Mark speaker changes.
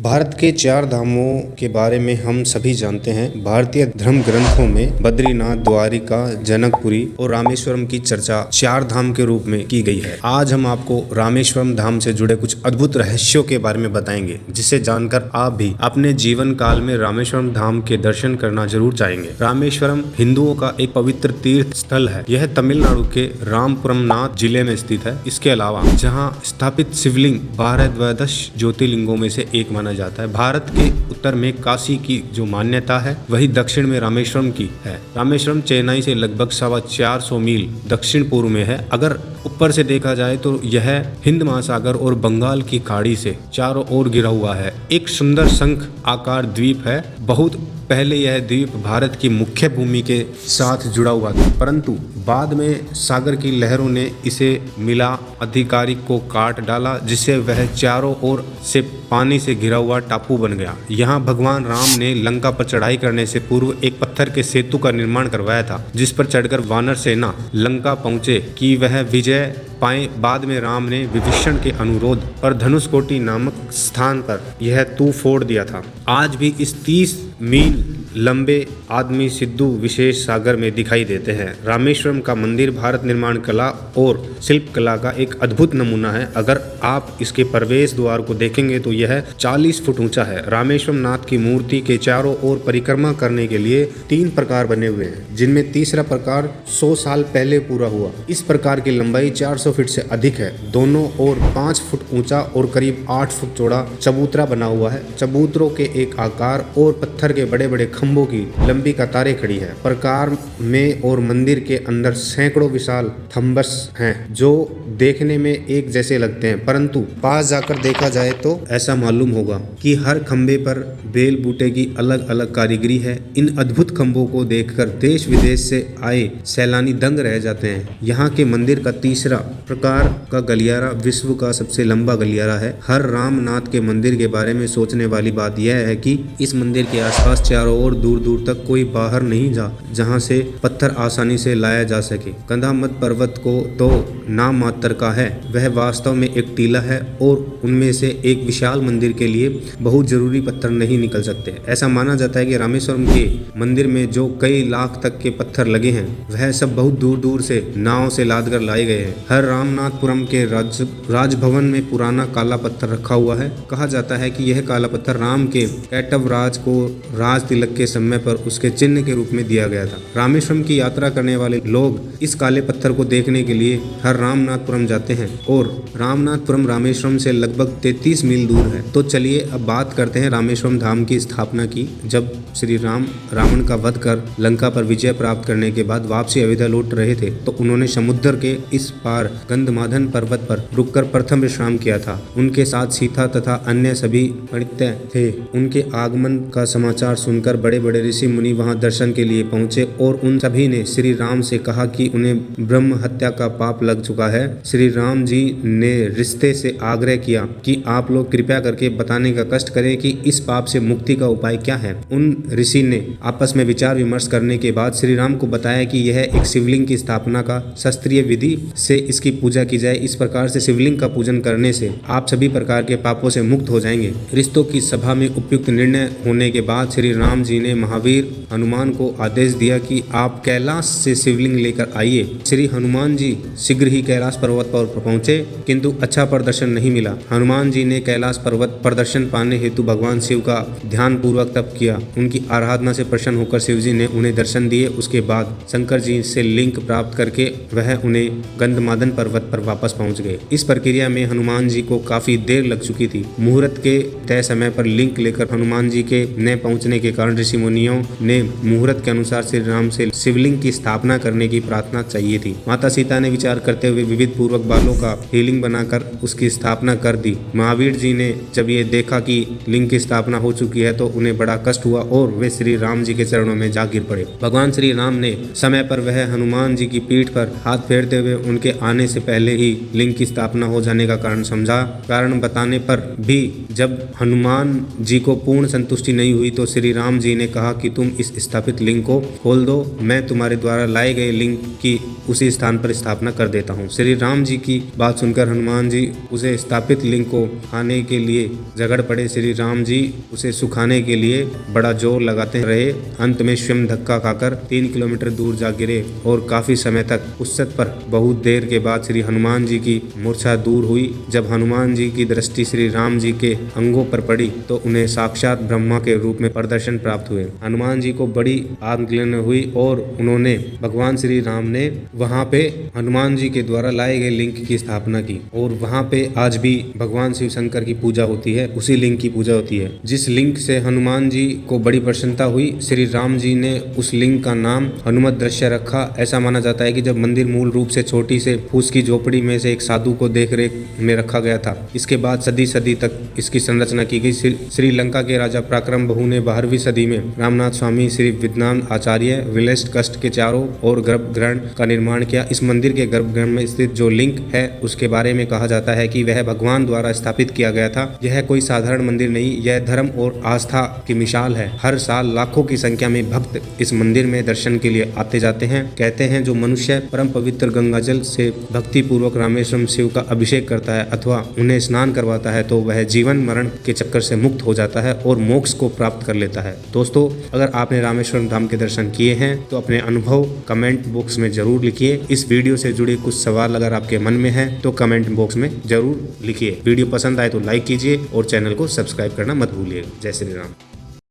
Speaker 1: भारत के चार धामों के बारे में हम सभी जानते हैं। भारतीय धर्म ग्रंथों में बद्रीनाथ, द्वारिका, जनकपुरी और रामेश्वरम की चर्चा चार धाम के रूप में की गई है। आज हम आपको रामेश्वरम धाम से जुड़े कुछ अद्भुत रहस्यों के बारे में बताएंगे, जिसे जानकर आप भी अपने जीवन काल में रामेश्वरम धाम के दर्शन करना जरूर चाहेंगे। रामेश्वरम हिंदुओं का एक पवित्र तीर्थ स्थल है। यह तमिलनाडु के रामपुरमनाथ जिले में स्थित है। इसके अलावा जहाँ स्थापित शिवलिंग 12 द्वादश ज्योतिर्लिंगों में से एक माना जाता है। भारत के उत्तर में काशी की जो मान्यता है, वही दक्षिण में रामेश्वरम की है। रामेश्वरम चेन्नई से लगभग 450 मील दक्षिण पूर्व में है। अगर ऊपर से देखा जाए तो यह हिंद महासागर और बंगाल की खाड़ी से चारों ओर घिरा हुआ है। एक सुंदर शंख आकार द्वीप है। बहुत पहले यह द्वीप भारत की मुख्य भूमि के साथ जुड़ा हुआ था, परंतु बाद में सागर की लहरों ने इसे मिला आधिकारिक को काट डाला, जिससे वह चारों ओर से पानी से घिरा हुआ टापू बन गया। यहाँ भगवान राम ने लंका पर चढ़ाई करने से पूर्व एक पत्थर के सेतु का निर्माण करवाया था, जिस पर चढ़कर वानर सेना लंका पहुंचे कि वह विजय पाए। बाद में राम ने विभीषण के अनुरोध पर धनुषकोटी नामक स्थान पर यह तू फोड़ दिया था। आज भी इस 30 मील लंबे आदमी सिद्धू विशेष सागर में दिखाई देते हैं। रामेश्वरम का मंदिर भारत निर्माण कला और शिल्प कला का एक अद्भुत नमूना है। अगर आप इसके प्रवेश द्वार को देखेंगे तो यह 40 फुट ऊंचा है। रामेश्वरम नाथ की मूर्ति के चारों ओर परिक्रमा करने के लिए 3 प्रकार बने हुए हैं, जिनमें तीसरा प्रकार 100 साल पहले पूरा हुआ। इस प्रकार की लंबाई 400 फीट से अधिक है। दोनों ओर 5 फुट ऊंचा और करीब 8 फुट चौड़ा चबूतरा बना हुआ है। चबूतरों के एक आकार और पत्थर के बड़े बड़े खंभों की लंबी कतारें खड़ी है। प्रकार में और मंदिर के अंदर सैकड़ों विशाल थम्बस हैं, जो देखने में एक जैसे लगते हैं, परंतु पास जाकर देखा जाए तो ऐसा मालूम होगा कि हर खंभे पर बेल बूटे की अलग अलग कारीगरी है। इन अद्भुत खंभों को देखकर देश विदेश से आए सैलानी दंग रह जाते हैं। यहाँ के मंदिर का तीसरा प्रकार का गलियारा विश्व का सबसे लंबा गलियारा है। हर रामनाथ के मंदिर के बारे में सोचने वाली बात यह है कि इस मंदिर के आसपास चारों ओर दूर दूर तक कोई बाहर नहीं जहाँ से पत्थर आसानी से लाया जा सके। कंधामत पर्वत को तो नाम मात्र का है, वह वास्तव में एक टीला है और उनमें से एक विशाल मंदिर के लिए बहुत जरूरी पत्थर नहीं निकल सकते। ऐसा माना जाता है कि रामेश्वरम के मंदिर में जो कई लाख तक के पत्थर लगे हैं, वह सब बहुत दूर दूर से नाव से लाद कर लाए गए हैं। हर रामनाथपुरम के राजभवन में पुराना काला पत्थर रखा हुआ है। कहा जाता है कि यह काला पत्थर राम के कैटव राज को राज तिलक के समय पर उसके चिन्ह के रूप में दिया गया था। रामेश्वरम की यात्रा करने वाले लोग इस काले पत्थर को देखने के लिए हर रामनाथपुरम जाते हैं और रामनाथपुरम रामेश्वरम से लगभग 33 मील दूर है। तो चलिए अब बात करते हैं रामेश्वरम धाम की स्थापना की। जब श्री राम रावण का वध कर लंका पर विजय प्राप्त करने के बाद वापसी अयोध्या लौट रहे थे, तो उन्होंने समुद्र के इस पार गंधमादन पर्वत पर रुककर प्रथम विश्राम किया था। उनके साथ सीता तथा अन्य सभी परित्य थे। उनके आगमन का समाचार सुनकर बड़े बड़े ऋषि मुनि वहां दर्शन के लिए पहुंचे और उन सभी ने श्री राम से कहा कि उन्हें ब्रह्म हत्या का पाप लग चुका है। श्री राम जी ने रिश्ते से आग्रह किया कि आप लोग कृपया करके बताने का कष्ट करें कि इस पाप से मुक्ति का उपाय क्या है। उन ऋषि ने आपस में विचार विमर्श करने के बाद श्री राम को बताया कि यह एक शिवलिंग की स्थापना का शास्त्रीय विधि से इसकी पूजा की जाए। इस प्रकार से शिवलिंग का पूजन करने से आप सभी प्रकार के पापों से मुक्त हो जाएंगे। रिश्तों की सभा में उपयुक्त निर्णय होने के बाद श्री राम जी ने महावीर हनुमान को आदेश दिया कि आप कैलाश से शिवलिंग लेकर आइए। श्री हनुमान जी शीघ्र ही कैलाश पर्वत पर पहुंचे, किंतु अच्छा प्रदर्शन नहीं मिला। हनुमान जी ने कैलाश पर्वत प्रदर्शन पाने हेतु भगवान शिव का ध्यान पूर्वक तप किया। उनकी आराधना से प्रसन्न होकर शिव जी ने उन्हें दर्शन दिए। उसके बाद शंकर जी से लिंक प्राप्त करके वह उन्हें गंधमादन पर्वत पर वापस पहुंच गए। इस प्रक्रिया में हनुमान जी को काफी देर लग चुकी थी। मुहूर्त के तय समय पर लिंक लेकर हनुमान जी के न पहुंचने के कारण ऋषि मुनियों ने मुहूर्त के अनुसार श्री राम से शिवलिंग की स्थापना करने की प्रार्थना चाहिए थी। माता सीता ने विचार करते हुए विविध पूर्वक बालों का हीलिंग बनाकर उसकी स्थापना कर दी। महावीर जी ने जब ये देखा कि लिंग की स्थापना हो चुकी है तो उन्हें बड़ा कष्ट हुआ और वे श्री राम जी के चरणों में जा गिर पड़े। भगवान श्री राम ने समय पर वह हनुमान जी की पीठ पर हाथ फेरते हुए उनके आने से पहले ही लिंग की स्थापना हो जाने का कारण समझा। कारण बताने पर भी जब हनुमान जी को पूर्ण संतुष्टि नहीं हुई तो श्री राम जी ने कहा कि तुम इस स्थापित लिंग को खोल दो, मैं तुम्हारे द्वारा लाए गए लिंग की उसी स्थान पर स्थापना कर देता हूँ। श्री राम जी की बात सुनकर देखकर हनुमान जी उसे स्थापित लिंग को खाने के लिए झगड़ पड़े। श्री राम जी उसे सुखाने के लिए बड़ा जोर लगाते रहे। अंत में स्वयं धक्का खाकर 3 किलोमीटर दूर जा गिरे और काफी समय तक उस पर बहुत देर के बाद श्री हनुमान जी की मूर्छा दूर हुई। जब हनुमान जी की दृष्टि श्री राम जी के अंगों पर पड़ी तो उन्हें साक्षात ब्रह्मा के रूप में प्रदर्शन प्राप्त हुए। हनुमान जी को बड़ी आत्मग्लानि हुई और उन्होंने भगवान श्री राम ने वहां पे हनुमान जी के द्वारा लाए गए लिंग की स्थापना की और वहां पे आज भी भगवान शिव शंकर की पूजा होती है, उसी लिंग की पूजा होती है। जिस लिंग से हनुमान जी को बड़ी प्रसन्नता हुई, श्री राम जी ने उस लिंग का नाम हनुमत दृश्य रखा। ऐसा माना जाता है कि जब मंदिर मूल रूप से छोटी से फूस की झोपड़ी में से एक साधु को देखरेख में रखा गया था, इसके बाद सदी सदी तक इसकी संरचना की गई। श्रीलंका के राजा पराक्रम बहु ने 12वीं सदी में रामनाथ स्वामी श्री विद्वान आचार्य विलेस्ट कष्ट के चारों और गर्भगृह का निर्माण किया। इस मंदिर के गर्भगृह में स्थित जो लिंग है उसके बारे में कहा जाता है कि वह भगवान द्वारा स्थापित किया गया था। यह कोई साधारण मंदिर नहीं, यह धर्म और आस्था की मिसाल है। हर साल लाखों की संख्या में भक्त इस मंदिर में दर्शन के लिए आते जाते हैं। कहते हैं जो मनुष्य परम पवित्र गंगा जल से भक्ति पूर्वक रामेश्वरम शिव का अभिषेक करता है अथवा उन्हें स्नान करवाता है तो वह जीवन मरण के चक्कर से मुक्त हो जाता है और मोक्ष को प्राप्त कर लेता है। दोस्तों, अगर आपने रामेश्वरम धाम के दर्शन किए हैं तो अपने अनुभव कमेंट बॉक्स में जरूर लिखिए। इस वीडियो से जुड़े कुछ सवाल अगर आपके मन में है तो कमेंट बॉक्स में जरूर लिखिए। वीडियो पसंद आए तो लाइक कीजिए और चैनल को सब्सक्राइब करना मत भूलिए। जय श्री राम।